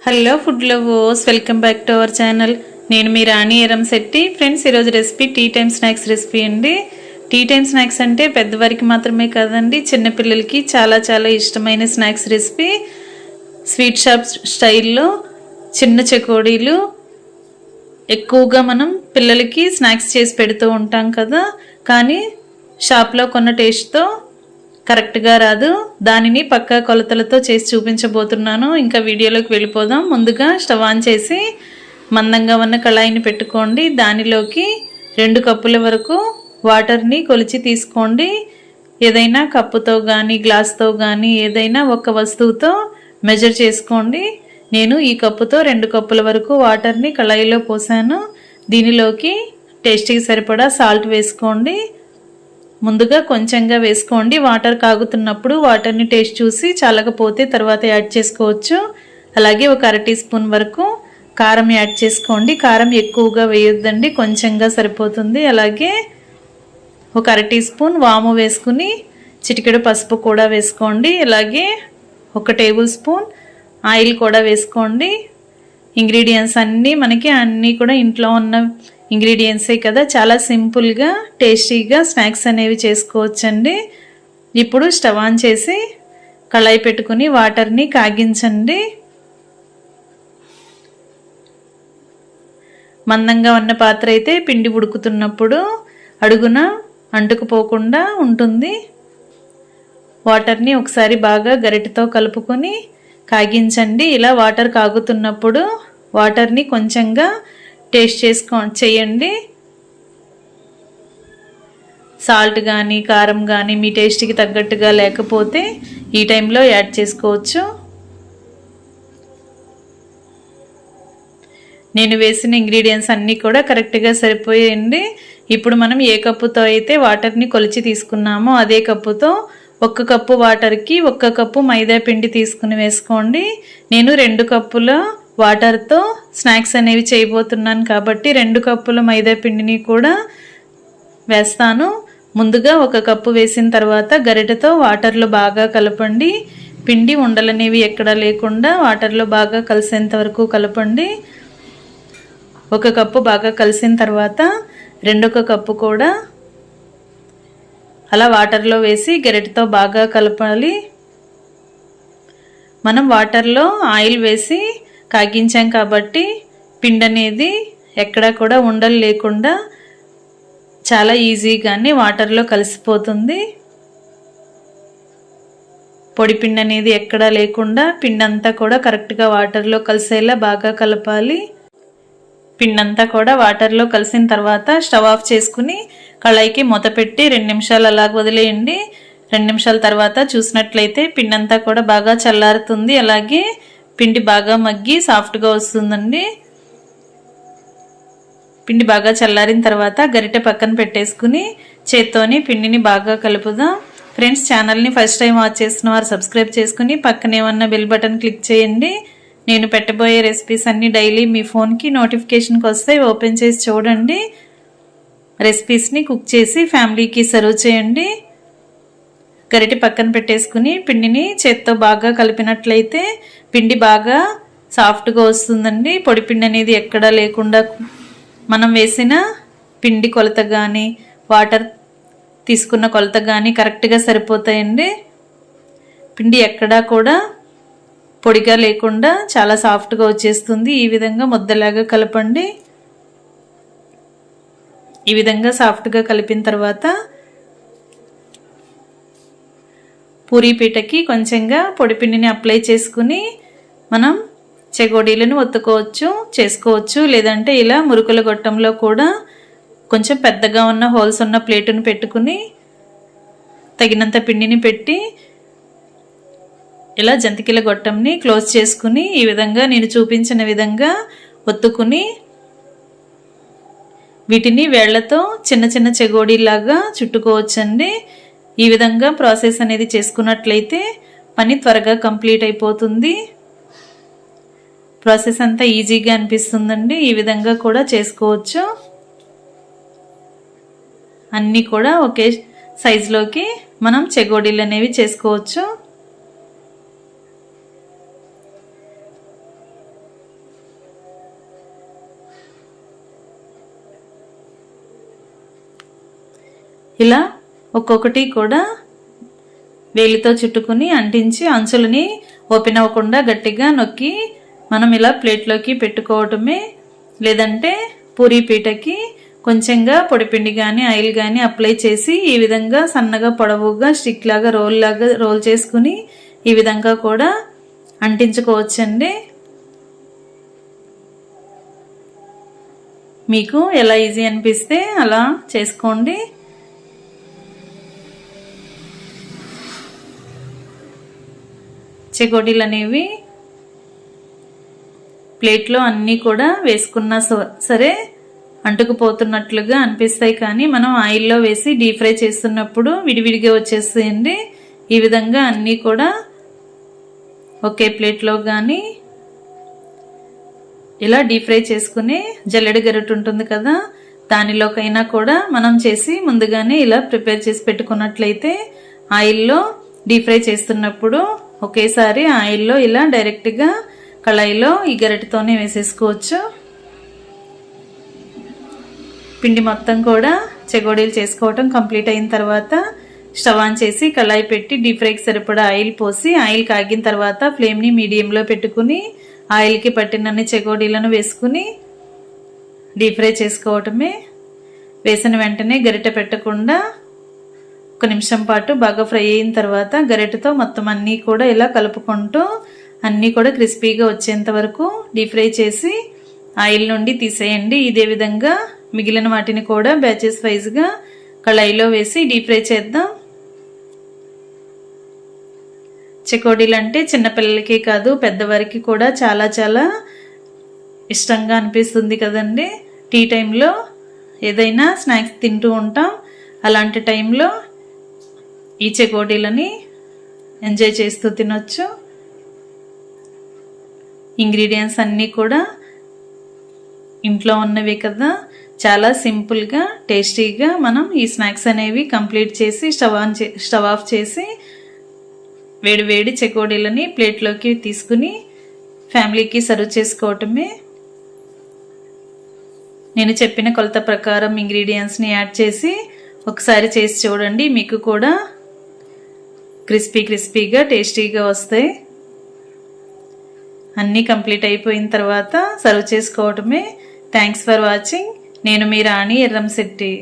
Hello food lovers, welcome back to our channel. నేను మీ Rani Eramsetti. Friends, ఈరోజు recipe tea time snacks recipe అండి. Tea time snacks అంటే పెద్దవారికి మాత్రమే కాదండి, చిన్నపిల్లలకి చాలా చాలా ఇష్టమైన స్నాక్స్ రెసిపీ. స్వీట్ షాప్ స్టైల్లో చిన్న చెకోడీలు ఎక్కువగా మనం పిల్లలకి స్నాక్స్ చేసి పెడుతూ ఉంటాం కదా, కానీ షాప్లో కొన్న టేస్ట్తో కరెక్ట్గా రాదు. దానిని పక్కా కొలతలతో చేసి చూపించబోతున్నాను. ఇంకా వీడియోలోకి వెళ్ళిపోదాం. ముందుగా స్టవ్ ఆన్ చేసి మందంగా ఉన్న కళాయిని పెట్టుకోండి. దానిలోకి 2 కప్పుల వరకు వాటర్ని కొలిచి తీసుకోండి. ఏదైనా కప్పుతో కానీ గ్లాస్తో కానీ ఏదైనా ఒక వస్తువుతో మెజర్ చేసుకోండి. నేను ఈ కప్పుతో 2 కప్పుల వరకు వాటర్ని కళాయిలో పోసాను. దీనిలోకి టేస్ట్కి సరిపడా సాల్ట్ వేసుకోండి. ముందుగా కొంచెంగా వేసుకోండి. వాటర్ కాగుతున్నప్పుడు వాటర్ని టేస్ట్ చూసి చాలకపోతే తర్వాత యాడ్ చేసుకోవచ్చు. అలాగే ఒక 1/2 టీ స్పూన్ వరకు కారం యాడ్ చేసుకోండి. కారం ఎక్కువగా వేయొద్దండి, కొంచెంగా సరిపోతుంది. అలాగే ఒక 1/2 టీ స్పూన్ వాము వేసుకుని చిటికెడు పసుపు కూడా వేసుకోండి. అలాగే 1 టేబుల్ స్పూన్ ఆయిల్ కూడా వేసుకోండి. ఇంగ్రీడియంట్స్ అన్నీ కూడా ఇంట్లో ఉన్న ఇంగ్రీడియంట్సే కదా, చాలా సింపుల్గా టేస్టీగా స్నాక్స్ అనేవి చేసుకోవచ్చండి. ఇప్పుడు స్టవ్ ఆన్ చేసి కళాయి పెట్టుకుని వాటర్ని కాగించండి. మందంగా ఉన్న పాత్ర అయితే పిండి ఉడుకుతున్నప్పుడు అడుగున అంటుకుపోకుండా ఉంటుంది. వాటర్ని ఒకసారి బాగా గరిటెతో కలుపుకొని కాగించండి. ఇలా వాటర్ కాగుతున్నప్పుడు వాటర్ని కొంచెంగా టేస్ట్ చేయండి. సాల్ట్ కానీ కారం కానీ మీ టేస్ట్కి తగ్గట్టుగా లేకపోతే ఈ టైంలో యాడ్ చేసుకోవచ్చు. నేను వేసిన ఇంగ్రీడియంట్స్ అన్నీ కూడా కరెక్ట్గా సరిపోయాయండి. ఇప్పుడు మనం ఏ కప్పుతో అయితే వాటర్ని కొలిచి తీసుకున్నామో అదే కప్పుతో 1 కప్పు వాటర్కి 1 కప్పు మైదా పిండి తీసుకుని వేసుకోండి. నేను 2 కప్పుల వాటర్తో స్నాక్స్ అనేవి చేయబోతున్నాను కాబట్టి 2 కప్పుల మైదా పిండిని కూడా వేస్తాను. ముందుగా 1 కప్పు వేసిన తర్వాత గరిటెతో వాటర్లో బాగా కలపండి. పిండి ఉండలనేవి ఎక్కడా లేకుండా వాటర్లో బాగా కలిసేంత వరకు కలపండి. 1 కప్పు బాగా కలిసిన తర్వాత 2 కప్పు కూడా అలా వాటర్లో వేసి గరిటెతో బాగా కలపాలి. మనం వాటర్లో ఆయిల్ వేసి కాగించాం కాబట్టి పిండి అనేది ఎక్కడా కూడా ఉండలు లేకుండా చాలా ఈజీగానే వాటర్లో కలిసిపోతుంది. పొడి పిండి అనేది ఎక్కడా లేకుండా పిండి అంతా కూడా కరెక్ట్గా వాటర్లో కలిసేలా బాగా కలపాలి. పిండి అంతా కూడా వాటర్లో కలిసిన తర్వాత స్టవ్ ఆఫ్ చేసుకుని కళాయికి మూత పెట్టి 2 నిమిషాలు అలాగ వదిలేయండి. 2 నిమిషాల తర్వాత చూసినట్లయితే పిండి అంతా కూడా బాగా చల్లారుతుంది. అలాగే పిండి బాగా మగ్గి సాఫ్ట్గా వస్తుందండి. పిండి బాగా చల్లారిన తర్వాత గరిటె పక్కన పెట్టేసుకుని చేత్తోని పిండిని బాగా కలుపుదాం. ఫ్రెండ్స్, ఛానల్ని ఫస్ట్ టైం వాచ్ చేస్తున్న వారు సబ్స్క్రైబ్ చేసుకుని పక్కనే ఉన్న బెల్ బటన్ క్లిక్ చేయండి. నేను పెట్టబోయే రెసిపీస్ అన్నీ డైలీ మీ ఫోన్కి నోటిఫికేషన్కి వస్తాయి. ఓపెన్ చేసి చూడండి. రెసిపీస్ని కుక్ చేసి ఫ్యామిలీకి సర్వ్ చేయండి. గరిటె పక్కన పెట్టేసుకుని పిండిని చేత్తో బాగా కలిపినట్లయితే పిండి బాగా సాఫ్ట్గా వస్తుందండి. పొడి పిండి అనేది ఎక్కడా లేకుండా మనం వేసిన పిండి కొలత కానీ వాటర్ తీసుకున్న కొలత కానీ కరెక్ట్గా సరిపోతాయండి. పిండి ఎక్కడా కూడా పొడిగా లేకుండా చాలా సాఫ్ట్గా వచ్చేస్తుంది. ఈ విధంగా ముద్దలాగా కలపండి. ఈ విధంగా సాఫ్ట్గా కలిపిన తర్వాత పూరీ పీటకి కొంచెంగా పొడిపిండిని అప్లై చేసుకుని మనం చెగోడీలను చేసుకోవచ్చు. లేదంటే ఇలా మురుకుల గొట్టంలో కూడా కొంచెం పెద్దగా ఉన్న హోల్స్ ఉన్న ప్లేటును పెట్టుకుని తగినంత పిండిని పెట్టి ఇలా జంతికల గొట్టంని క్లోజ్ చేసుకుని ఈ విధంగా నేను చూపించిన విధంగా ఒత్తుకుని వీటిని వేళ్లతో చిన్న చిన్న చెగోడీలాగా చుట్టుకోవచ్చండి. ఈ విధంగా ప్రాసెస్ అనేది చేసుకున్నట్లయితే పని త్వరగా కంప్లీట్ అయిపోతుంది. ప్రాసెస్ అంతా ఈజీగా అనిపిస్తుందండి. ఈ విధంగా కూడా చేసుకోవచ్చు. అన్నీ కూడా ఒకే సైజులోకి మనం చెగోడీలు అనేవి చేసుకోవచ్చు. ఇలా ఒక్కొక్కటి కూడా వేలితో చుట్టుకుని అంటించి అంచులని ఓపెన్ అవ్వకుండా గట్టిగా నొక్కి మనం ఇలా ప్లేట్లోకి పెట్టుకోవటమే. లేదంటే పూరీ పీటకి కొంచెంగా పొడిపిండి కానీ ఆయిల్ కానీ అప్లై చేసి ఈ విధంగా సన్నగా పొడవుగా స్టిక్ లాగా రోల్ చేసుకుని ఈ విధంగా కూడా అంటించుకోవచ్చండి. మీకు ఎలా ఈజీ అనిపిస్తే అలా చేసుకోండి. చెకోడీలు అనేవి ప్లేట్లో అన్నీ కూడా వేసుకున్నా సరే అంటుకుపోతున్నట్లుగా అనిపిస్తాయి, కానీ మనం ఆయిల్లో వేసి డీప్ ఫ్రై చేస్తున్నప్పుడు విడివిడిగా వచ్చేస్తాయండి. ఈ విధంగా అన్నీ కూడా ఒకే ప్లేట్లో కానీ ఇలా డీప్ ఫ్రై చేసుకుని జల్లెడ గరిటె ఉంటుంది కదా, దానిలోకైనా కూడా మనం చేసి ముందుగానే ఇలా ప్రిపేర్ చేసి పెట్టుకున్నట్లయితే ఆయిల్లో డీప్ ఫ్రై చేస్తున్నప్పుడు ఒకేసారి ఆయిల్లో ఇలా డైరెక్ట్గా కళాయిలో ఈ గరిటెతోనే వేసేసుకోవచ్చు. పిండి మొత్తం కూడా చెగోడీలు చేసుకోవటం కంప్లీట్ అయిన తర్వాత స్టవ్ ఆన్ చేసి కళాయి పెట్టి డీప్ ఫ్రైకి సరిపడా ఆయిల్ పోసి ఆయిల్ కాగిన తర్వాత ఫ్లేమ్ని మీడియంలో పెట్టుకుని ఆయిల్కి పట్టినన్ని చెగోడీలను వేసుకుని డీప్ ఫ్రై చేసుకోవటమే. వేసిన వెంటనే గరిటె పెట్టకుండా 1 నిమిషం పాటు బాగా ఫ్రై అయిన తర్వాత గరిటెతో మొత్తం అన్నీ కూడా ఇలా కలుపుకుంటూ అన్నీ కూడా క్రిస్పీగా వచ్చేంత వరకు డీప్ ఫ్రై చేసి ఆయిల్ నుండి తీసేయండి. ఇదే విధంగా మిగిలిన వాటిని కూడా బ్యాచెస్ వైజ్గా కళాయిలో వేసి డీప్ ఫ్రై చేద్దాం. చెకోడీలు అంటే చిన్నపిల్లలకే కాదు పెద్దవారికి కూడా చాలా చాలా ఇష్టంగా అనిపిస్తుంది కదండి. టీ టైంలో ఏదైనా స్నాక్స్ తింటూ ఉంటాం, అలాంటి టైంలో ఈ చెకోడీలని ఎంజాయ్ చేస్తూ తినొచ్చు. ఇంగ్రీడియంట్స్ అన్నీ కూడా ఇంట్లో ఉన్నవే కదా, చాలా సింపుల్గా టేస్టీగా మనం ఈ స్నాక్స్ అనేవి కంప్లీట్ చేసి స్టవ్ ఆఫ్ చేసి వేడి వేడి చెకోడీలని ప్లేట్లోకి తీసుకుని ఫ్యామిలీకి సర్వ్ చేసుకోవటమే. నేను చెప్పిన కొలత ప్రకారం ఇంగ్రీడియంట్స్ని యాడ్ చేసి ఒకసారి చేసి చూడండి, మీకు కూడా క్రిస్పీగా టేస్టీగా వస్తాయి. అన్నీ కంప్లీట్ అయిపోయిన తర్వాత సర్వ్ చేసుకోవటమే. Thanks for watching. నేను మీ రాణి ఎర్రంశెట్టి.